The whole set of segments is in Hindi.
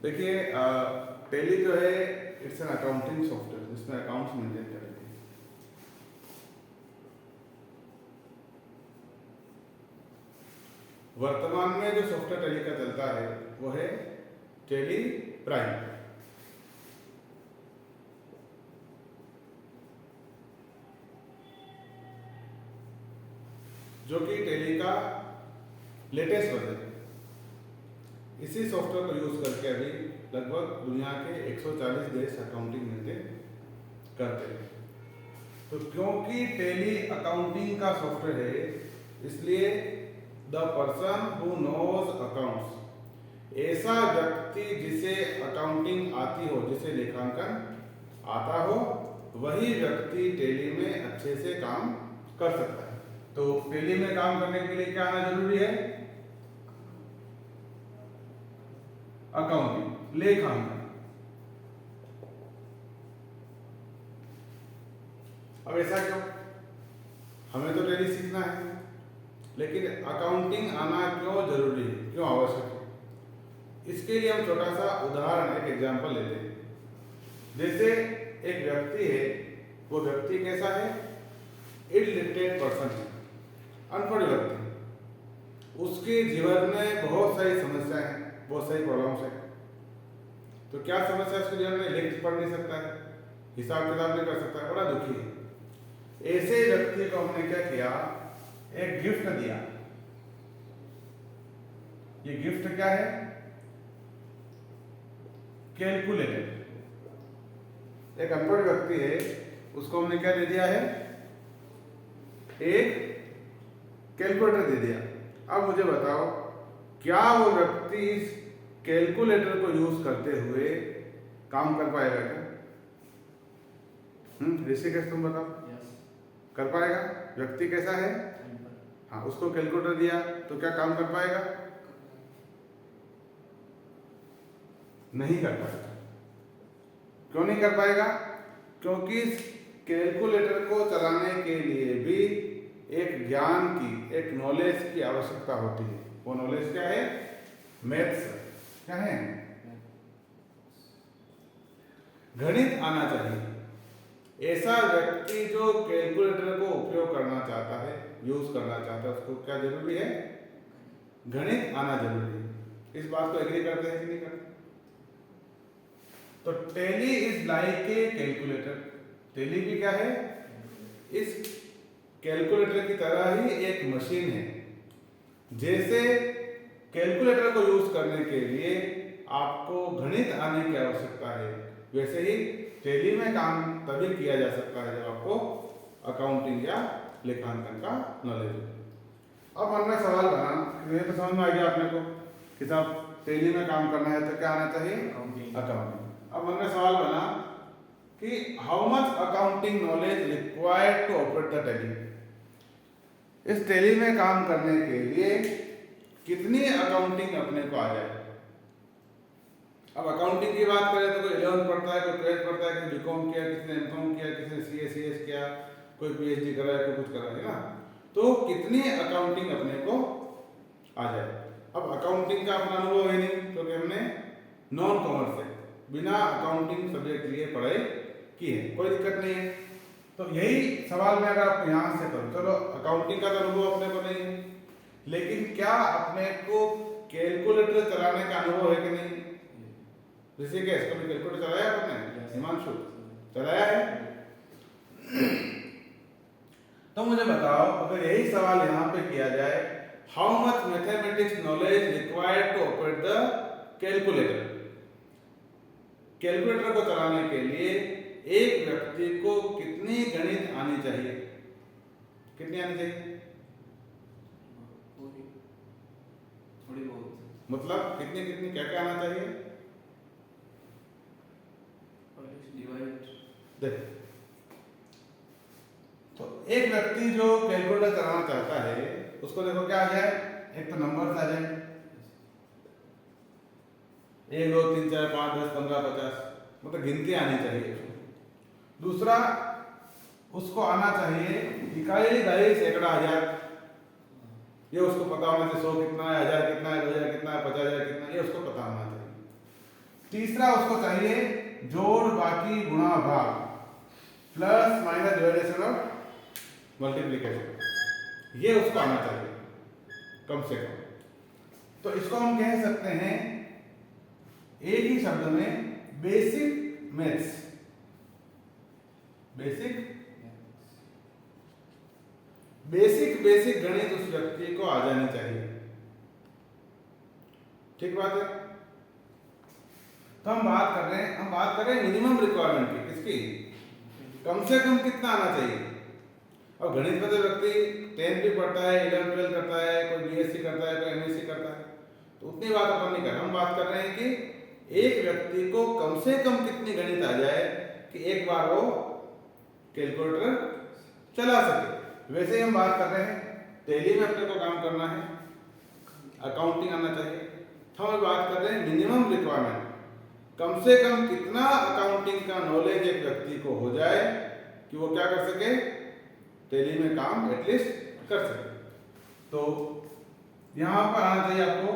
देखिए टैली जो है इट्स एन अकाउंटिंग सॉफ्टवेयर जिसमें अकाउंट्स मेंटेन करते हैं। वर्तमान में जो सॉफ्टवेयर टैली का चलता है वो है टैली प्राइम। जो कि टैली का लेटेस्ट वर्जन है। इसी सॉफ्टवेयर को यूज करके अभी लगभग दुनिया के 140 देश अकाउंटिंग मेंटेन करते हैं। तो क्योंकि टैली अकाउंटिंग का सॉफ्टवेयर है इसलिए the person who knows accounts, ऐसा व्यक्ति जिसे अकाउंटिंग आती हो, जिसे लेखांकन आता हो, वही व्यक्ति टैली में अच्छे से काम कर सकता है। तो टैली में काम करने के लिए क्या आना जरूरी है? अकाउंटिंग, लेखांकन। अब ऐसा क्यों? हमें तो टैली सीखना है, लेकिन अकाउंटिंग आना क्यों जरूरी है, क्यों आवश्यक है? इसके लिए हम छोटा सा उदाहरण, एक एग्जांपल लेते हैं। जैसे एक व्यक्ति है, वो व्यक्ति कैसा है? इलिटरेट पर्सन है, अनपढ़ व्यक्ति। उसके जीवन में बहुत सारी समस्याएं हैं, बहुत सारी प्रॉब्लम्स है। तो क्या समस्या उसके जीवन में? लिख पढ़ नहीं सकता है, हिसाब किताब नहीं कर सकता है, बड़ा दुखी है। ऐसे व्यक्ति को हमने क्या किया? एक गिफ्ट दिया। ये गिफ्ट क्या है? कैलकुलेटर। एक अनपढ़ व्यक्ति है, उसको हमने क्या दे दिया है? एक कैलकुलेटर दे दिया। अब मुझे बताओ, क्या वो व्यक्ति इस कैलकुलेटर को यूज करते हुए काम कर पाएगा क्या? ऋषिकेश तुम बताओ। कर पाएगा? व्यक्ति कैसा है? हाँ, उसको कैलकुलेटर दिया तो क्या काम कर पाएगा? नहीं कर पाएगा। क्यों नहीं कर पाएगा? क्योंकि इस कैलकुलेटर को चलाने के लिए भी एक ज्ञान की, एक नॉलेज की आवश्यकता होती है। वो नॉलेज क्या है? मैथ्स। क्या है? गणित आना चाहिए। ऐसा व्यक्ति जो कैलकुलेटर को उपयोग करना चाहता है, यूज करना चाहता है, उसको क्या जरूरी है? गणित आना जरूरी है। इस बात को एग्री करते हैं कि नहीं करते? तो tally is like a calculator. Tally भी क्या है? इस कैलकुलेटर की तरह ही एक मशीन है। जैसे कैलकुलेटर को यूज करने के लिए आपको गणित आने की आवश्यकता है, वैसे ही टैली में काम तभी किया जा सकता है जब आपको अकाउंटिंग या लेखांकन का नॉलेज हो। अब मन में सवाल बना, ये तो समझ में आ गया अपने को कि साहब टैली में काम करना है तो क्या आना चाहिए? अकाउंटिंग। अब मन में सवाल बना कि how much accounting knowledge required to operate the Tally. इस टैली में काम करने के लिए कितनी अकाउंटिंग अपने को आ जाए? अब अकाउंटिंग की बात करें तो कोई 11th पढ़ता है, कोई 12th पढ़ता है, कोई बीकॉम किया, किसी ने एमकॉम किया, किसी ने सीएस किया, कोई पीएचडी कर रहा है, कोई कुछ कर रहा है ना। तो कितनी अकाउंटिंग अपने को आ जाए? अब अकाउंटिंग का अपना अनुभव है नहीं, क्योंकि हमने नॉन कॉमर्स से बिना अकाउंटिंग सब्जेक्ट लिए पढ़ाई की है, कोई दिक्कत नहीं है। तो यही सवाल मैं अगर आपको यहाँ से करूँ, चलो अकाउंटिंग का तो अनुभव अपने को नहीं है, लेकिन क्या अपने को कैलकुलेटर चलाने का अनुभव है कि नहीं? ऋषिकेश कभी कैलकुलेटर चलाया आपने? हिमांशु चलाया है? तो मुझे बताओ, अगर यही सवाल यहाँ पे किया जाए, how much mathematics knowledge required to operate the calculator. Calculator को चलाने के लिए एक व्यक्ति को कितनी गणित आनी चाहिए? कितनी आनी चाहिए? थोड़ी बहुत। मतलब कितनी कितनी क्या क्या आना चाहिए? देख, तो एक व्यक्ति जो कैलकुलेटर चलाना चाहता है उसको देखो क्या आ जाए? एक तो नंबर आ जाए, 1 2 3 4 5 10 15 50, मतलब गिनती आनी चाहिए। दूसरा, उसको आना चाहिए इकाई, दहाई, सैकड़ा, हजार। ये उसको पता होना चाहिए। 100 कितना है, 1000 कितना है, 2000 कितना है, 50,000 कितना है, ये उसको पता होना चाहिए। तीसरा उसको चाहिए जोड़ बाकी गुणा भाग, plus minus division of multiplication, ये उसको आना चाहिए कम से कम। तो इसको हम कह सकते हैं एक ही शब्द में बेसिक मैथ्स, बेसिक गणित उस व्यक्ति को आ जानी चाहिए। ठीक बात है। तो हम बात कर रहे हैं मिनिमम रिक्वायरमेंट की, किसकी? कम से कम कितना आना चाहिए। और गणित में तो व्यक्ति 10th भी पढ़ता है, 11th 12th करता है, कोई बीएससी करता है, कोई एमएससी करता है, तो उतनी बात अपन नहीं कर रहे। हम बात कर रहे हैं कि एक व्यक्ति को कम से कम कितनी गणित आ जाए कि एक बार वो कैलकुलेटर चला सके। वैसे ही हम बात कर रहे हैं टैली में अपने को काम करना है, अकाउंटिंग आना चाहिए। तो हम बात कर रहे हैं मिनिमम रिक्वायरमेंट, कम से कम कितना अकाउंटिंग का नॉलेज एक व्यक्ति को हो जाए कि वो क्या कर सके, टैली में काम एटलीस्ट कर सके। तो यहां पर आना चाहिए आपको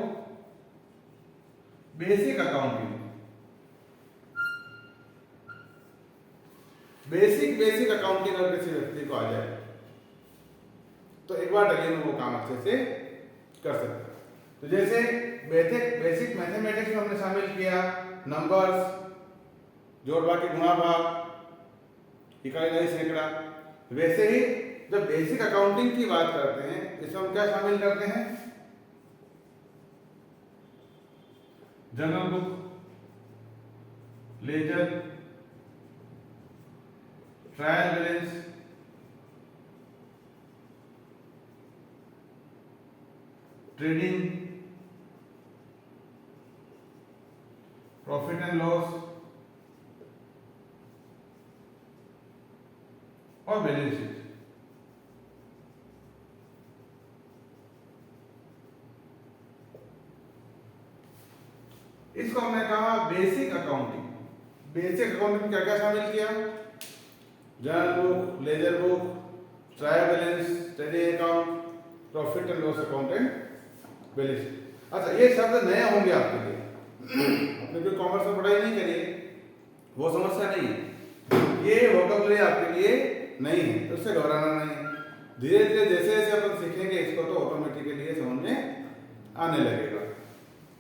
बेसिक अकाउंटिंग। बेसिक अकाउंटिंग अगर किसी व्यक्ति को आ जाए तो एक बार टैली में वो काम अच्छे से कर सकता है। तो जैसे बेसिक मैथमेटिक्स में हमने शामिल किया नंबर्स, जोड़ बाकी गुणा भाग, इकाई नहीं सैकड़ा, वैसे ही जब बेसिक अकाउंटिंग की बात करते हैं इसमें हम क्या शामिल करते हैं? General book, ledger, trial balance, trading, profit and loss और बैलेंस शीट। इसको हमने कहा बेसिक अकाउंटिंग। बेसिक अकाउंटिंग में क्या क्या शामिल किया? General book, ledger book, trial balance, trading account, profit and loss account and balance sheet. अच्छा, ये शब्द नए होंगे आपके लिए, आपने कोई कॉमर्स में पढ़ाई नहीं करी है, वो समस्या नहीं है, ये वोकैबुलरी आपके लिए नहीं है, तो उससे घबराना नहीं है। धीरे धीरे जैसे जैसे अपन सीखेंगे इसको तो ऑटोमेटिकली ये समझ में आने लगेगा।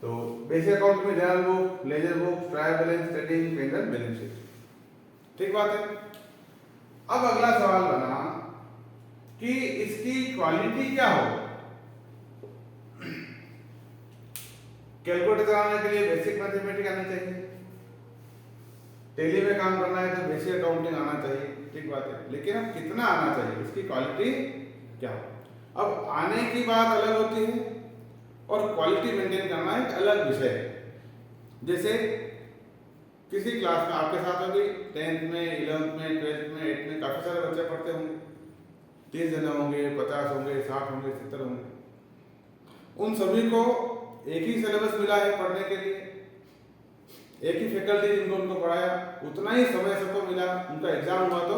तो बेसिक अकाउंट में general book, ledger book, trial balance, trading, P and L, balance sheet. ठीक बात है। अब अगला सवाल बना कि इसकी क्वालिटी क्या हो। कैलकुलेटर चलाने के लिए बेसिक मैथमेटिक्स आनी चाहिए, टैली में काम करना है तो बेसिक अकाउंटिंग आना चाहिए। ठीक बात है, लेकिन अब कितना आना चाहिए, इसकी क्वालिटी क्या हो। अब आने की बात अलग होती है और क्वालिटी मेंटेन करना एक अलग विषय है। जैसे किसी क्लास में आपके साथ होगी 10th में, 11th में, 12th में, 8th में काफी सारे बच्चे पढ़ते होंगे, 30 जने होंगे, 50 होंगे, 60 होंगे, 70 होंगे। उन सभी को एक ही सिलेबस मिला है पढ़ने के लिए, एक ही फैकल्टी जिनको उनको पढ़ाया, उतना ही समय सबको मिला, उनका एग्जाम हुआ तो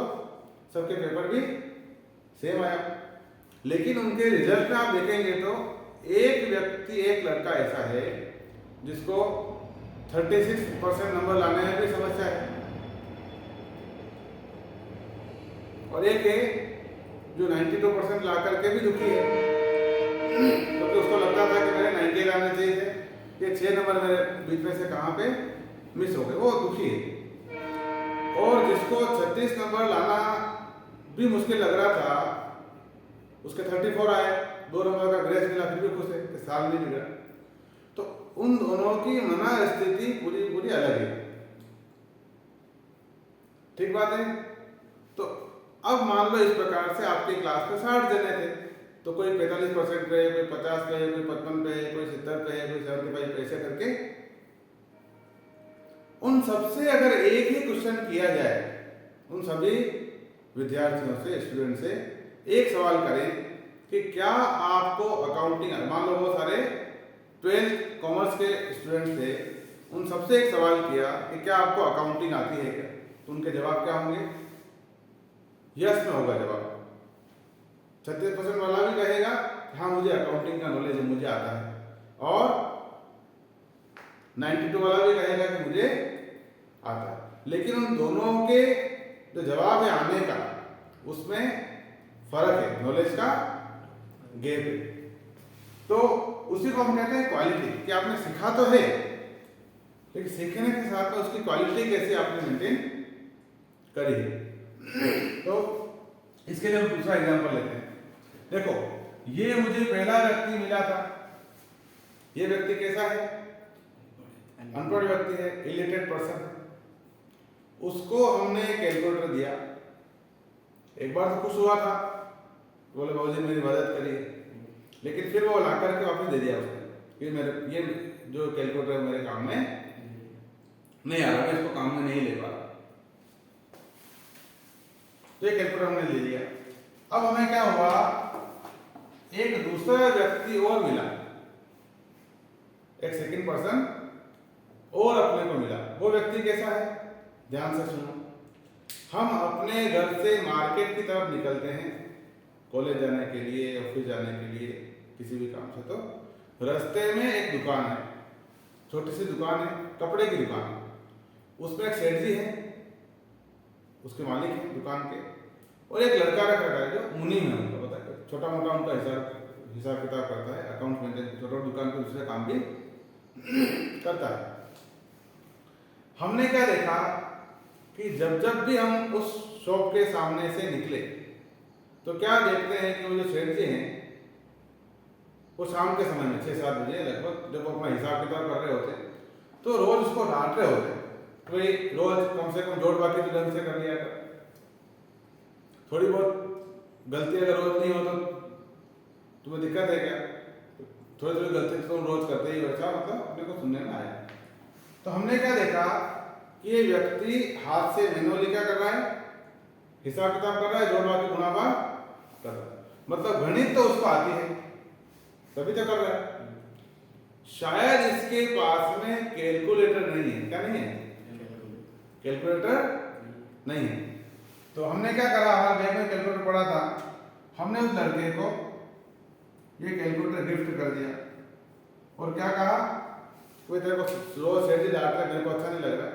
सबके पेपर भी सेम आया। लेकिन उनके रिजल्ट में आप देखेंगे तो एक व्यक्ति, एक लड़का ऐसा है जिसको 36% नंबर लाने में भी समस्या है, और एक है जो 92% ला करके भी दुखी है, क्योंकि उसको लगता था कि मेरे 90 लाने चाहिए थे, ये 6 नंबर मेरे बीच में से कहाँ पे मिस हो गए, वो दुखी है। और जिसको 36 नंबर लाना भी मुश्किल लग रहा था, उसके 34 आए, 2 नंबर का ग्रेस मिला, फिर भी खुश है कि साल नहीं बिगड़ा। तो उन दोनों की मनस्थिति पूरी अलग है। ठीक बात है। तो अब मान लो इस प्रकार से आपकी क्लास में 60 जने थे, तो कोई 45% पे, कोई 50 पे, कोई 55 पे, कोई 70 पे, कोई 75 पे, ऐसे करके उन सबसे अगर एक ही क्वेश्चन किया जाए, उन सभी विद्यार्थियों से, स्टूडेंट से एक सवाल करें कि क्या आपको अकाउंटिंग, मान लो वो सारे 12th कॉमर्स के स्टूडेंट्स थे, उन सबसे एक सवाल किया कि क्या आपको अकाउंटिंग आती है क्या, तो उनके जवाब क्या होंगे? यस में होगा जवाब। 36% वाला भी कहेगा हाँ मुझे अकाउंटिंग का नॉलेज है, मुझे आता है, और 92 वाला भी कहेगा कि मुझे आता है, लेकिन उन दोनों के जो जवाब है आने का उसमें फर्क है, नॉलेज का गैप है। तो उसी को हम कहते हैं क्वालिटी, कि आपने सीखा तो है लेकिन सीखने के साथ में उसकी क्वालिटी कैसे आपने मेंटेन करी है। तो इसके लिए हम दूसरा एग्जांपल लेते हैं। देखो, ये मुझे पहला व्यक्ति मिला था, ये व्यक्ति कैसा है? अनपढ़ व्यक्ति है, इलिटरेट पर्सन है। उसको हमने कैलकुलेटर दिया, एक बार तो खुश हुआ था, बोले बाबूजी मेरी मदद करिए, लेकिन फिर वो ला करके वापस दे दिया उसने कि मेरे ये जो कैलकुलेटर मेरे काम में नहीं आ रहा, मैं इसको काम में नहीं ले पा रहा। तो ये कैलकुलेटर हमने ले लिया। अब हमें क्या हुआ, एक दूसरा व्यक्ति और मिला, एक सेकंड पर्सन और अपने को मिला। वो व्यक्ति कैसा है? ध्यान से सुनो। हम अपने घर से मार्केट की तरफ निकलते हैं कॉलेज जाने के लिए, ऑफिस जाने के लिए, किसी भी काम से। तो रास्ते में एक दुकान है, छोटी सी दुकान है, कपड़े की दुकान है। उसमें एक सेठ जी है, उसके मालिक है दुकान के, और एक लड़का रख रखा है जो मुनीम है, उनका पता है, छोटा मोटा उनका हिसाब किताब करता है, अकाउंट मेंटेन, छोटा दुकान के दूसरे काम भी करता है। हमने क्या देखा कि जब जब भी हम उस शॉप के सामने से निकले तो क्या देखते हैं कि वो जो सेठ जी हैं वो शाम के समय में 6-7 बजे लगभग जब वो अपना हिसाब किताब कर रहे होते तो रोज उसको डांट रहे होते, तो ये रोज कम से कम जोड़ बाकी तो ढंग से कर लिया कर, थोड़ी बहुत गलती अगर रोज नहीं हो तो तुम्हें दिक्कत है क्या? थोड़ी थोड़ी गलती तो तुम रोज करते ही हो, ऐसा मतलब अपने को सुनने में आया। तो हमने क्या देखा कि ये व्यक्ति हाथ से मैनुअली क्या कर रहा है, हिसाब किताब कर रहा है, जोड़ बाकी गुणा भाग कर रहा है, मतलब गणित तो उसको आती है तभी तो कर रहा है। शायद इसके पास में कैलकुलेटर नहीं है, क्या नहीं है? कैलकुलेटर नहीं है। तो हमने क्या करा, हमारे बैग में कैलकुलेटर पड़ा था, हमने उस लड़के को ये कैलकुलेटर गिफ्ट कर दिया और क्या कहा, कोई तेरे को रोज सेठ जी डांट रहा, मेरे को अच्छा नहीं लग रहा,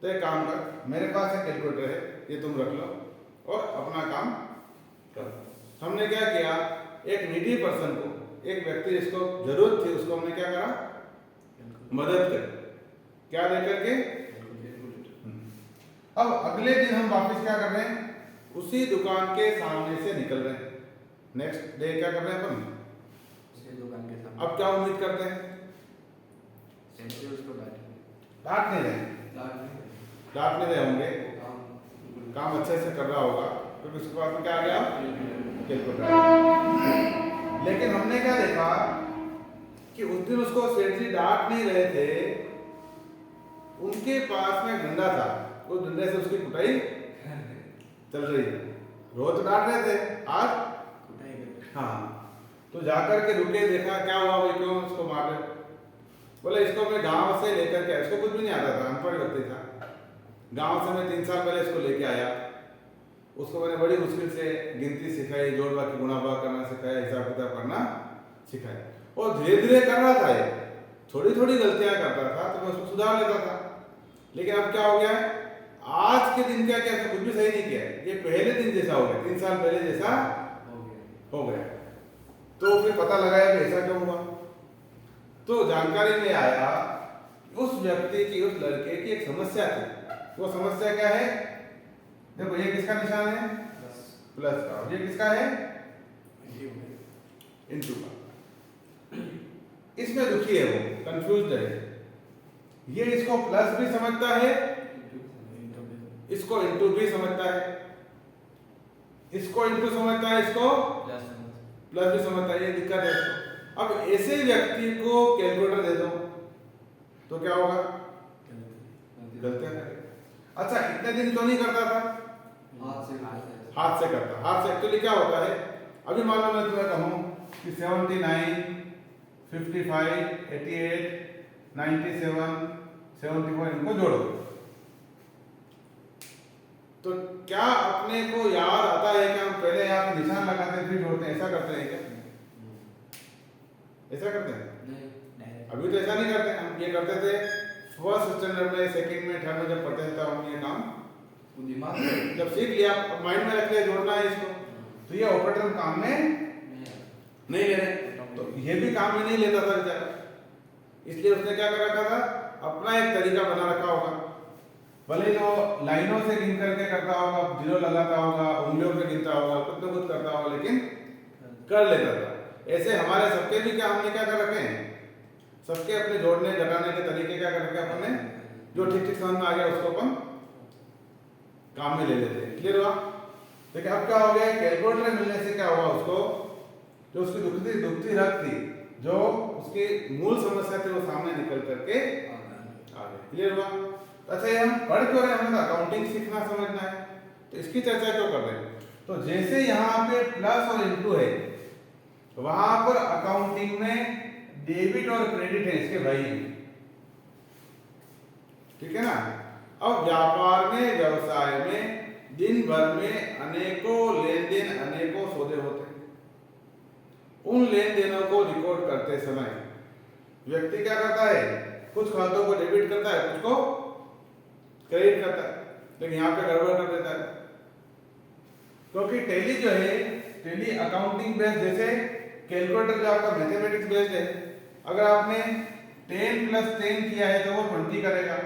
तो एक काम कर, मेरे पास एक कैलकुलेटर है, ये तुम रख लो और अपना काम करो। हमने क्या किया, एक नीडी पर्सन को, एक व्यक्ति जिसको जरूरत थी उसको हमने क्या करा, मदद कर, क्या देकर के। अब अगले दिन हम वापस क्या कर रहे हैं, उसी दुकान के सामने से निकल रहे हैं। नेक्स्ट डे क्या कर रहे हैं अपन, उसी दुकान के सामने। अब क्या उम्मीद करते हैं, उसको डांट नहीं रहे, डांट नहीं रहे होंगे, काम अच्छे से कर रहा होगा, क्योंकि उसके बाद में क्या आ गया, कैलकुलेटर। लेकिन हमने क्या देखा कि उस दिन उसको सेठ जी डांट नहीं रहे थे, उनके पास में डंडा था, उस डंडे से उसकी कुटाई चल रही है। रोज तो डांट रहे थे, आज हाँ, तो जाकर के रुके, देखा क्या हुआ भाई, क्यों उसको मार रहे? बोले इसको मैं गांव से लेकर के, इसको कुछ भी नहीं आता था, अनपढ़ व्यक्ति था, गांव से मैं 3 साल पहले इसको लेके आया, उसको मैंने बड़ी मुश्किल से गिनती सिखाई, जोड़ बाकी गुणा भाग करना सिखाया, हिसाब किताब करना सिखाया, और धीरे धीरे कर रहा था ये, थोड़ी थोड़ी गलतियां करता था तो मैं उसको सुधार लेता था। लेकिन अब क्या हो गया, आज के दिन क्या क्या कुछ भी सही नहीं किया, ये पहले दिन जैसा हो गया, 3 साल पहले जैसा हो गया। तो फिर पता लगाया कि ऐसा क्यों हुआ, तो जानकारी में आया उस व्यक्ति की, उस लड़के की एक समस्या थी। वो समस्या क्या है, देखो ये किसका निशान है, प्लस का, और ये किसका है, इनटू का। इसमें दुखी है, वो कंफ्यूज है, ये इसको प्लस भी समझता है, इसको इनटू भी समझता है, इसको इनटू समझता है, इसको प्लस भी समझता है, ये दिक्कत है इसको। अब ऐसे व्यक्ति को कैलकुलेटर दे दो तो क्या होगा, गलतियां करेगा। अच्छा, इतने दिन तो नहीं करता था, हाथ से करता, हाथ से एक्चुअली क्या होता है, अभी मालूम है तुम्हें कहूं कि 79, 55, 88, 97, 74 इनको जोड़ो, तो क्या अपने को याद आता है कि हम पहले यहाँ पे निशान लगाते हैं फिर जोड़ते हैं, ऐसा करते हैं क्या, ऐसा करते हैं? अभी तो ऐसा नहीं करते, हम ये करते थे फर्स्ट स्टैंडर्ड में, सेकंड में, थर्ड में जब पढ़ते थे तब हम ये काम वो दिमाग में जब सीख लिया, माइंड में रख लिया जोड़ना है इसको, तो ये ऑपरेटर काम में नहीं ले रहे, तो ये भी काम में नहीं लेता था बेचारा। इसलिए उसने क्या कर रखा था, अपना एक तरीका बना रखा होगा, भले जो लाइनों से गिन करके करता होगा, जीरो लगाता होगा, उंगलियों पे गिनता होगा, कुछ न कुछ करता होगा, लेकिन कर लेता था। ऐसे हमारे सबके भी क्या, हमने क्या कर रखे हैं, सबके अपने जोड़ने घटाने के तरीके क्या कर रखे हैं अपन ने, जो ठीक ठीक समझ में आ गया उसको अपन काम में ले लेते हैं। क्लियर हुआ? देखिए अब क्या हो गया, कैलकुलेटर मिलने से क्या हुआ, उसको जो उसकी दुखती रग थी, जो उसकी मूल समस्या थी, वो सामने निकल करके आ गई। क्लियर हुआ? अच्छा ये हम पढ़ क्यों रहे हैं, हमें अकाउंटिंग सीखना समझना है, तो इसकी चर्चा क्यों कर रहे हैं। तो जैसे यहाँ पे प्लस और इनटू है, वहां पर अकाउंटिंग में डेबिट और क्रेडिट है इसके भाई, ठीक है ना। अब व्यापार में, व्यवसाय में दिन भर में अनेकों लेन देन, अनेकों सौदे होते हैं। उन लेन देनों को रिकॉर्ड करते समय व्यक्ति क्या करता है, कुछ खातों को डेबिट करता है, कुछ को क्रेडिट करता है, लेकिन यहाँ पे गड़बड़ कर देता है, क्योंकि टैली जो है, टैली अकाउंटिंग बेस्ड, जैसे कैलकुलेटर जो आपका मैथमेटिक्स बेस्ड है, अगर आपने 10 + 10 किया है तो वो 20 करेगा,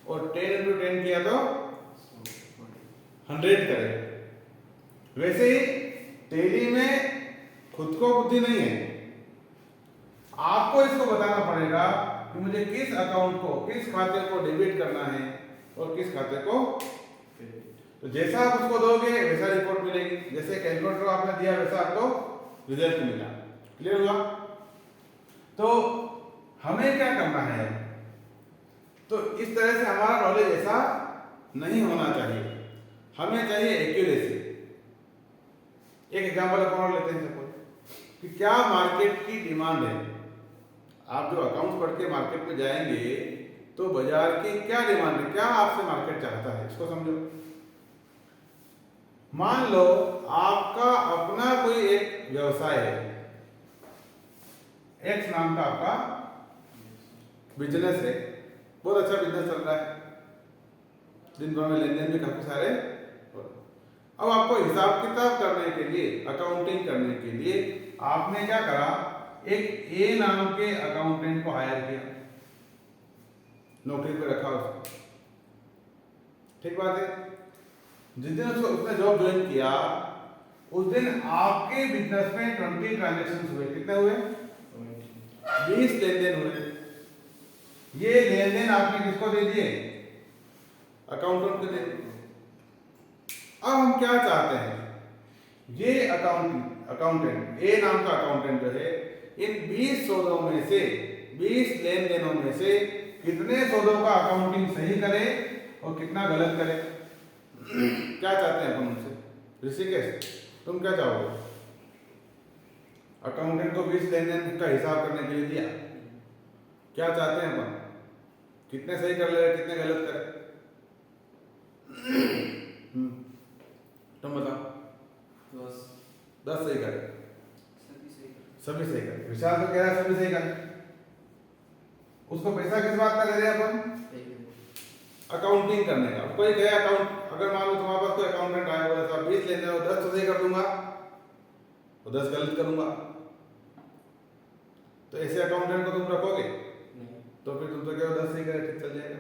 और 10 × 10 किया तो 100 करेगा। वैसे ही टैली में खुद को बुद्धि नहीं है, आपको इसको बताना पड़ेगा कि मुझे किस अकाउंट को, किस खाते को डेबिट करना है और किस खाते को, तो जैसा आप उसको दोगे वैसा रिपोर्ट मिलेगी, जैसे कैलकुलेटर आपने दिया वैसा आपको रिजल्ट मिला। क्लियर हुआ? तो हमें क्या करना है, तो इस तरह से हमारा नॉलेज ऐसा नहीं होना चाहिए, हमें चाहिए एक्यूरेसी। एक एग्जांपल अपन और लेते हैं, सपोज कि क्या मार्केट की डिमांड है। आप जो अकाउंट्स पढ़ के मार्केट में जाएंगे तो बाजार की क्या डिमांड है, क्या आपसे मार्केट चाहता है, इसको समझो। मान लो आपका अपना कोई एक व्यवसाय है, एक्स नाम का आपका बिजनेस है, बहुत अच्छा बिजनेस चल रहा है, दिन भर में लेन देन भी काफी सारे। अब आपको हिसाब किताब करने के लिए, अकाउंटिंग करने के लिए आपने क्या करा, एक ए नाम के अकाउंटेंट को हायर किया, नौकरी पे रखा उसको। ठीक बात है। जिस दिन उसने जॉब ज्वाइन किया उस दिन आपके बिजनेस में 20 ट्रांजेक्शन हुए। कितने हुए? 20 लेन देन हुए। ये लेन देन आपने किसको दे दिए? अकाउंटेंट को दे दिए। अब हम क्या चाहते हैं, ये अकाउंटेंट ए नाम का अकाउंटेंट जो है, इन 20 सौदों में से, 20 लेन देनों में से कितने सौदों का अकाउंटिंग सही करे और कितना गलत करे। क्या चाहते हैं अपन उनसे? ऋषिकेश तुम क्या चाहोगे? अकाउंटेंट को 20 लेन देन का हिसाब करने के लिए दिया, क्या चाहते हैं अपन? कितने सही कर ले, कितने गलत करे? तुम बताओ। 10 सही करे, सभी सही करे। विशाल तो कह रहा है सभी सही करे। उसको पैसा किस बात का दे रहे हैं अपन? अकाउंटिंग करने का। कोई कहे अकाउंट, अगर मान लो तुम्हारे पास कोई अकाउंटेंट आया बोला साहब 20 लेने हो, 10 तो सही कर दूंगा और 10 गलत करूंगा, तो ऐसे अकाउंटेंट को तुम रखोगे? तो फिर तुम तो क्या 10 सही करे, ठीक चल जाएगा।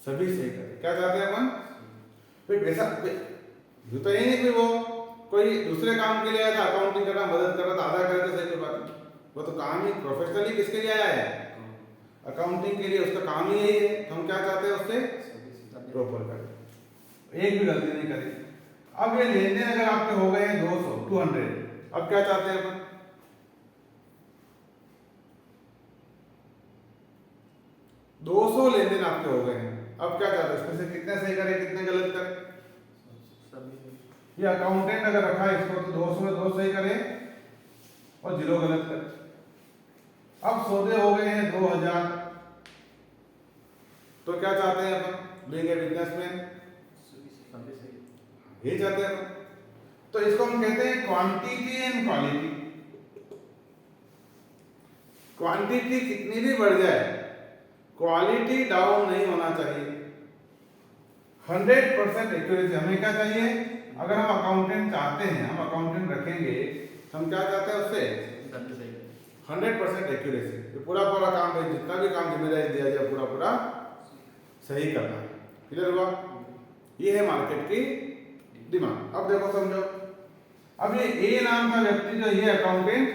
सभी सही करे। क्या चाहते हैं अपन? फिर पैसा यूं तो यही नहीं कि वो कोई दूसरे काम के लिए आया था, अकाउंटिंग करना, मदद कर रहा था, आधा कर तो सही कोई बात नहीं। वो तो काम ही प्रोफेशनली किसके लिए आया है? अकाउंटिंग के लिए। उसका काम ही यही है। तो हम क्या चाहते हैं उससे? प्रॉपर करें, एक भी गलती नहीं करें। अब ये लेन देन अगर आपके हो गए 200, अब क्या चाहते हैं अपन? 200 लेन देन आपके हो गए हैं, अब क्या चाहते हैं? इसमें से कितने सही करें, कितने गलत करें? ये अकाउंटेंट अगर रखा है इसको, तो 200 में 2 सही करे और 0 गलत करे। अब सौदे हो गए हैं 2000, तो क्या चाहते हैं अपन? बीइंग ए बिजनेसमैन ये चाहते हैं अपन। तो इसको हम कहते हैं क्वांटिटी एंड क्वालिटी। क्वांटिटी कितनी भी बढ़ जाए, क्वालिटी डाउन नहीं होना चाहिए। 100% एक्यूरेसी हमें क्या चाहिए? अगर हम अकाउंटेंट चाहते हैं, हम अकाउंटेंट रखेंगे, हम क्या चाहते हैं उससे? 100% एक्यूरेसी। तो पूरा काम है, जितना भी काम जिम्मेदारी दिया जाए पूरा सही करना है। क्लियर हुआ? ये है मार्केट की डिमांड। अब देखो समझो, अब ये ए नाम का व्यक्ति जो ये अकाउंटेंट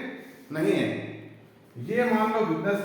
नहीं है, ये मान लो बिजनेस